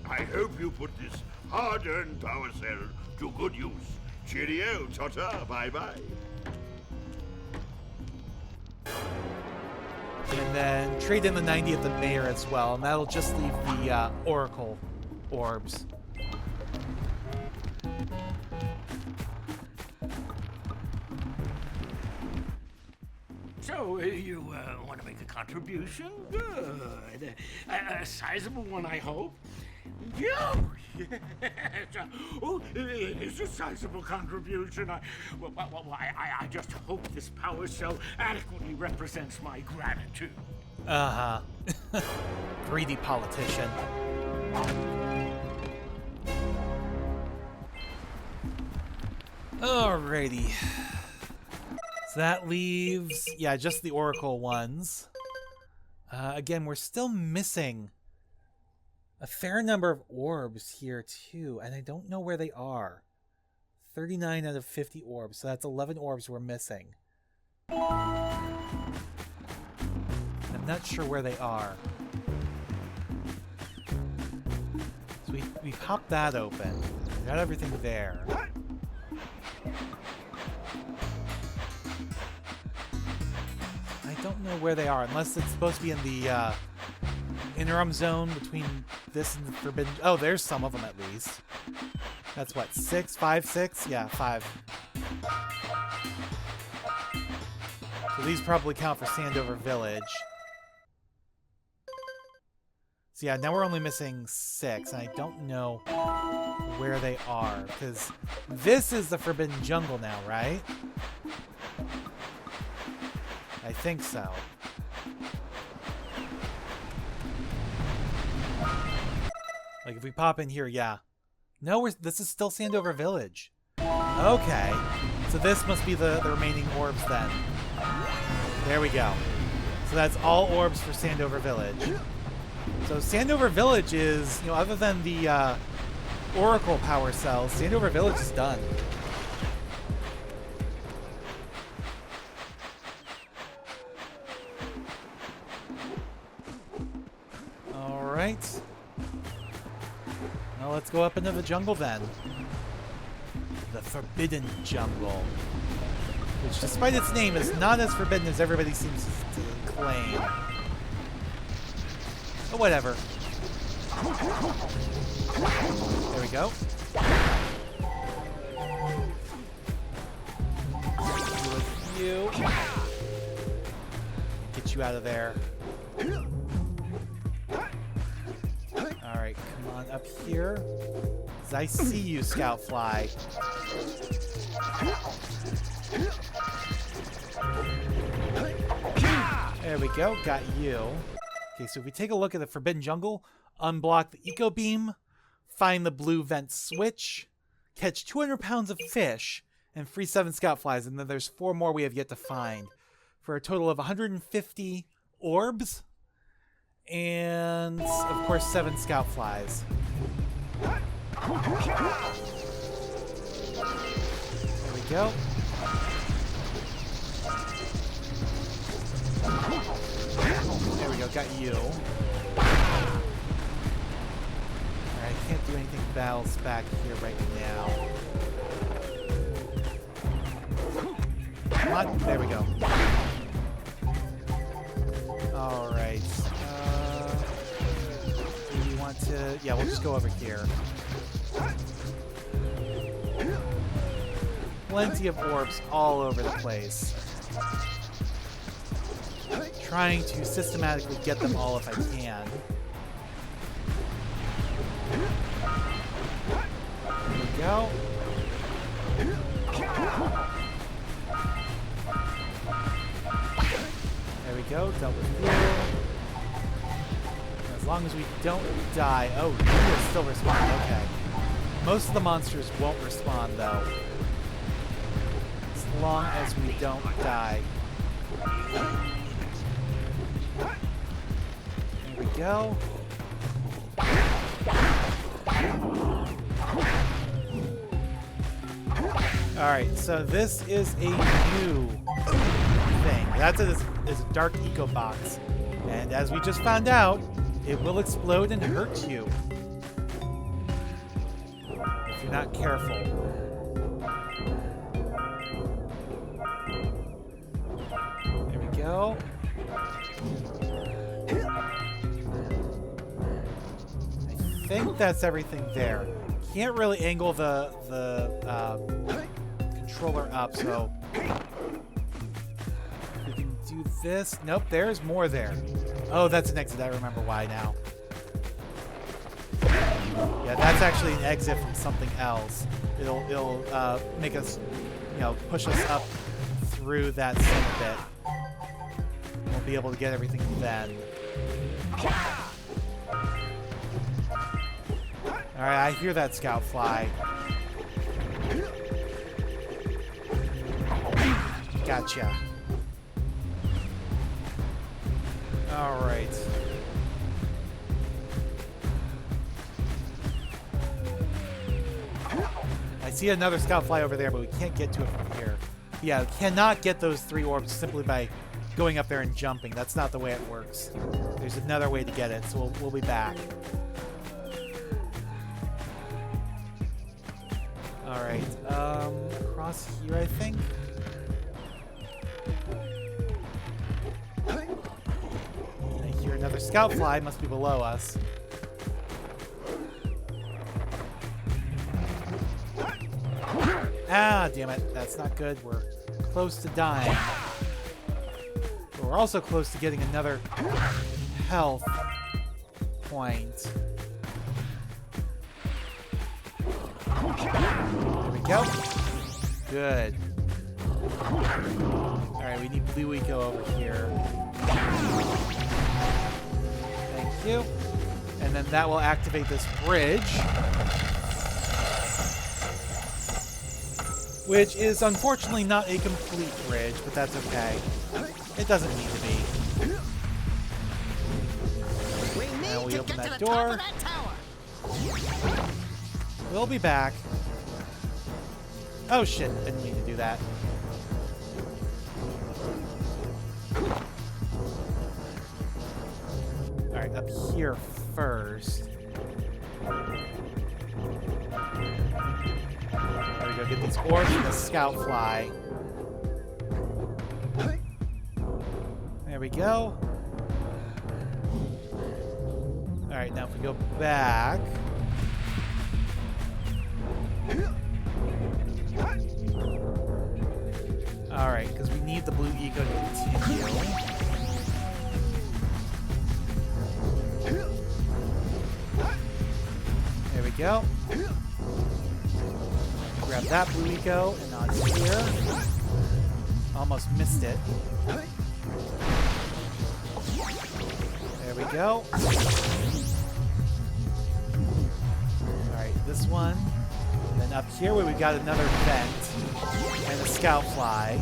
H: I hope you put this hard-earned power cell to good use. Cheerio, ta-ta, bye-bye.
A: And then trade in the 90 at the mayor as well, and that'll just leave the Oracle orbs.
G: So, you want to make a contribution? Good. A sizable one, I hope. Yes. Oh, it's a sizable contribution. I just hope this power cell adequately represents my gratitude.
A: Uh-huh. Greedy politician. Alrighty. So that leaves, just the Oracle ones. Again, we're still missing a fair number of orbs here, too, and I don't know where they are. 39 out of 50 orbs, so that's 11 orbs we're missing. I'm not sure where they are. So we popped that open. We got everything there. I don't know where they are, unless it's supposed to be in the interim zone between this and the Forbidden... Oh, there's some of them at least. That's what, 6? 5, 6? Yeah, 5. So these probably count for Sandover Village. So yeah, now we're only missing 6, and I don't know where they are, because this is the Forbidden Jungle now, right? I think so. Like, if we pop in here, yeah. No, this is still Sandover Village. Okay. So this must be the remaining orbs then. There we go. So that's all orbs for Sandover Village. So Sandover Village is, other than the Oracle power cells, Sandover Village is done. Alright. Now let's go up into the jungle then. The Forbidden Jungle. Which, despite its name, is not as forbidden as everybody seems to claim. But whatever. There we go. With you. Get you out of there. Alright, come on up here. 'Cause I see you, Scoutfly. There we go, got you. Okay, so if we take a look at the Forbidden Jungle, unblock the eco beam, find the blue vent switch, catch 200 pounds of fish, and free 7 scout flies. And then there's 4 more we have yet to find, for a total of 150 orbs, and of course 7 scout flies. There we go. There we go, got you. Alright, I can't do anything battles back here right now. Come on, there we go. Alright. Do we want to... Yeah, we'll just go over here. Plenty of orbs all over the place. Trying to systematically get them all if I can. There we go. There we go, dealt with you. As long as we don't die. Oh, you will still respond, okay. Most of the monsters won't respond though. As long as we don't die. There we go. Alright, so this is a new thing. That's is a dark eco box. And as we just found out, it will explode and hurt you if you're not careful. There we go. I think that's everything there. Can't really angle the controller up, so we can do this. Nope, there's more there. Oh, that's an exit. I remember why now. Yeah, that's actually an exit from something else. It'll make us, push us up through that same bit. We'll be able to get everything then. Alright, I hear that scout fly. Gotcha. Alright. I see another scout fly over there, but we can't get to it from here. Yeah, we cannot get those 3 orbs simply by going up there and jumping. That's not the way it works. There's another way to get it, so we'll be back. Alright, across here, I think? I hear another scout fly, must be below us. Ah, damn it, that's not good. We're close to dying. But we're also close to getting another health point. There we go. Good. Alright, we need blue eco over here. Thank you. And then that will activate this bridge. Which is unfortunately not a complete bridge, but that's okay. It doesn't need to be. Now we open that door. We'll be back. Oh shit, didn't mean to do that. Alright, up here first. There we go, get these orbs and the scout fly. There we go. Alright, now if we go back. Alright, because we need the blue eco to continue. There we go. Grab that blue eco and on here. Almost missed it. There we go. this one. And then up here we got another vent and a scout fly.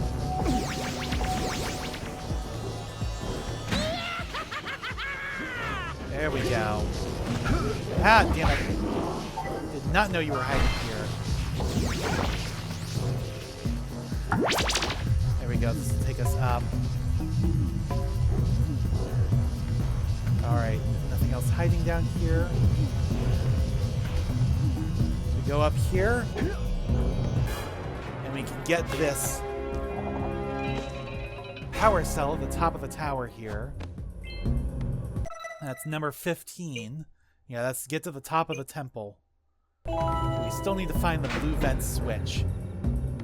A: There we go. Ah, damn it. Did not know you were hiding here. There we go. This will take us up. Alright, nothing else hiding down here. We go up here. And we can get this power cell at the top of the tower here. That's number 15. Yeah, let's get to the top of the temple. We still need to find the blue vent switch,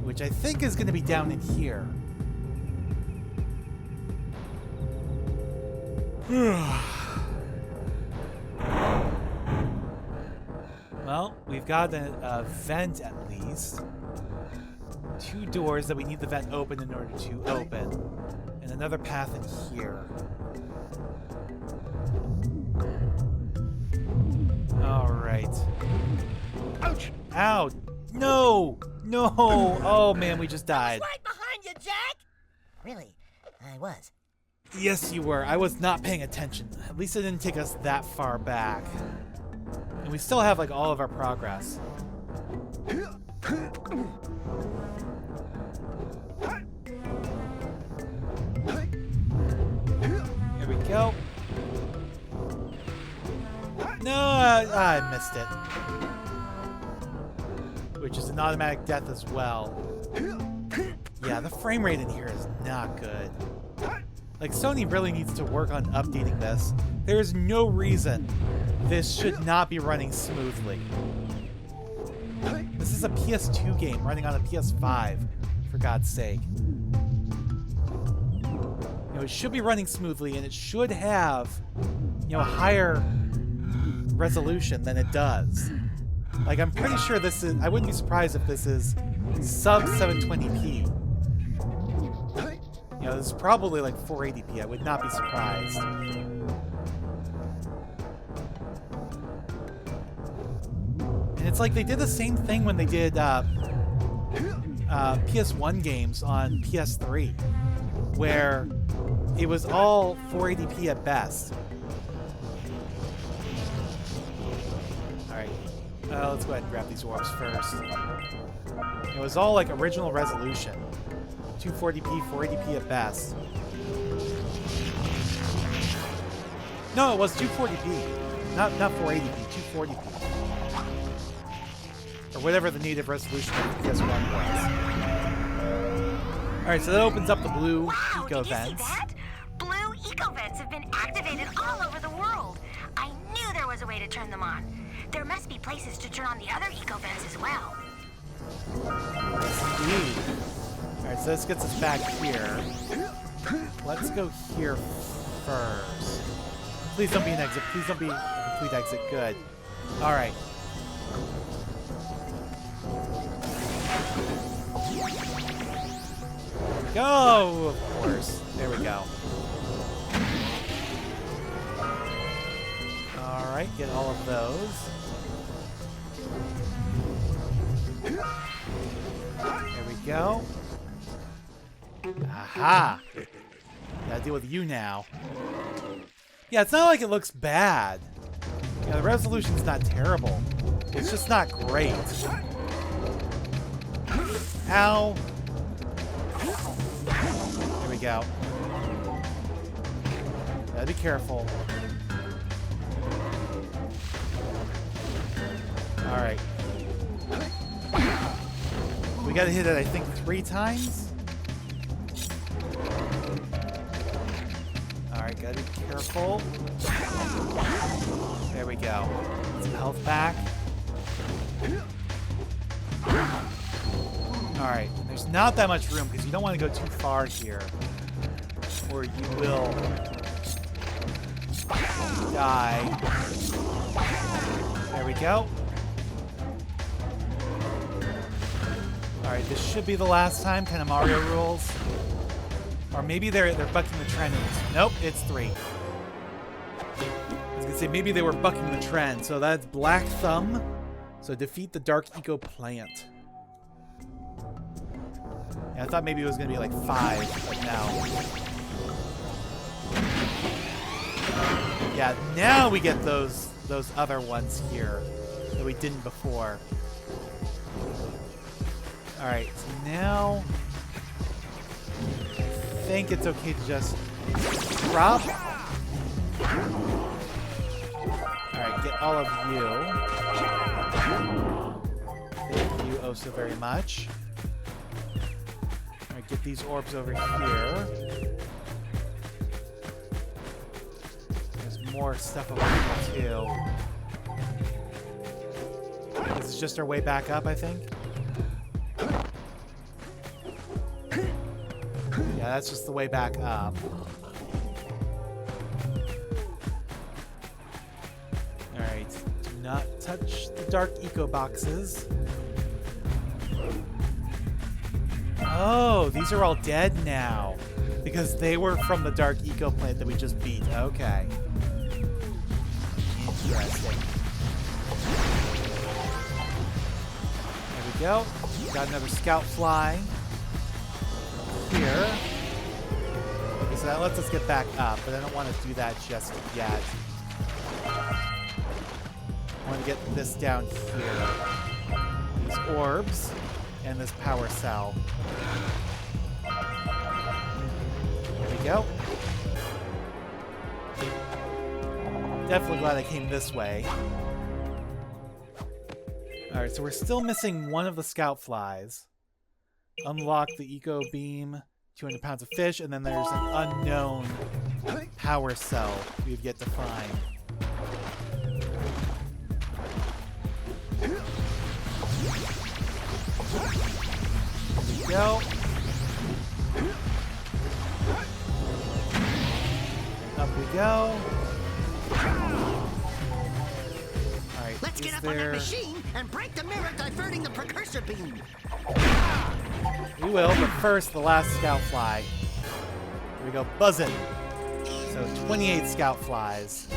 A: which I think is going to be down in here. Well, we've got a vent at least. 2 doors that we need the vent open in order to open. And another path in here. Alright.
C: Ouch!
A: Ow! No! No! Oh man, we just died.
C: I was right behind you, Jack! Really, I was.
A: Yes, you were. I was not paying attention. At least it didn't take us that far back. And we still have, like, all of our progress. There we go. No, I missed it. Which is an automatic death as well. Yeah, the frame rate in here is not good. Like, Sony really needs to work on updating this. There's no reason this should not be running smoothly. This is a PS2 game running on a PS5, for God's sake. You know, it should be running smoothly, and it should have, you know, a higher resolution than it does. Like, I'm pretty sure this is... I wouldn't be surprised if this is sub 720p. You know, this is probably like 480p. I would not be surprised. And it's like they did the same thing when they did PS1 games on PS3, where it was all 480p at best. Alright, let's go ahead and grab these orbs first. It was all like original resolution. 240p, 480p at best. No, it was 240p. Not 480p, 240p. Or whatever the native resolution of the PS1 was. Alright, so that opens up the blue eco vents.
F: Did you see that? Blue eco vents have been activated all over the world. I knew there was a way to turn them on. There must be places to turn on the other eco vents as well.
A: Indeed. Alright, so this gets us back here. Let's go here first. Please don't be an exit. Please don't be a complete exit. Good. Alright. Go! Of course. There we go. Alright, get all of those. There we go. Aha! Gotta deal with you now. Yeah, it's not like it looks bad. Yeah, the resolution's not terrible. It's just not great. Ow! There we go. Gotta be careful. Alright. We gotta hit it, I think, 3 times? Alright, gotta be careful. There we go. Some health back. Alright, there's not that much room because you don't want to go too far here, or you will die. There we go. Alright, this should be the last time, kind of Mario rules. Or maybe they're bucking the trend. Nope, it's 3. I was gonna say maybe they were bucking the trend. So that's Black Thumb, So defeat the Dark Eco Plant. Yeah, I thought maybe it was going to be like 5, but no. Yeah, now we get those other ones here that we didn't before. Alright, so now I think it's okay to just drop. Alright, get all of you. Thank you oh so very much. Alright, get these orbs over here. There's more stuff over here too. This is just our way back up, I think. Yeah, that's just the way back up. Alright, do not touch the dark eco boxes. Oh, these are all dead now. Because they were from the dark eco plant that we just beat. Okay. Interesting. There we go. Got another scout fly. Here. Okay, so that lets us get back up, but I don't want to do that just yet. I want to get this down here. These orbs and this power cell. There we go. Definitely glad I came this way. Alright, so we're still missing one of the scout flies. Unlock the eco beam, 200 pounds of fish, and then there's an unknown power cell we've yet to find. There we go. Up we go. Alright,
C: Let's get up on that machine and break the mirror diverting the Precursor beam.
A: We will, but first, the last scout fly. Here we go, buzzing. So 28 scout flies.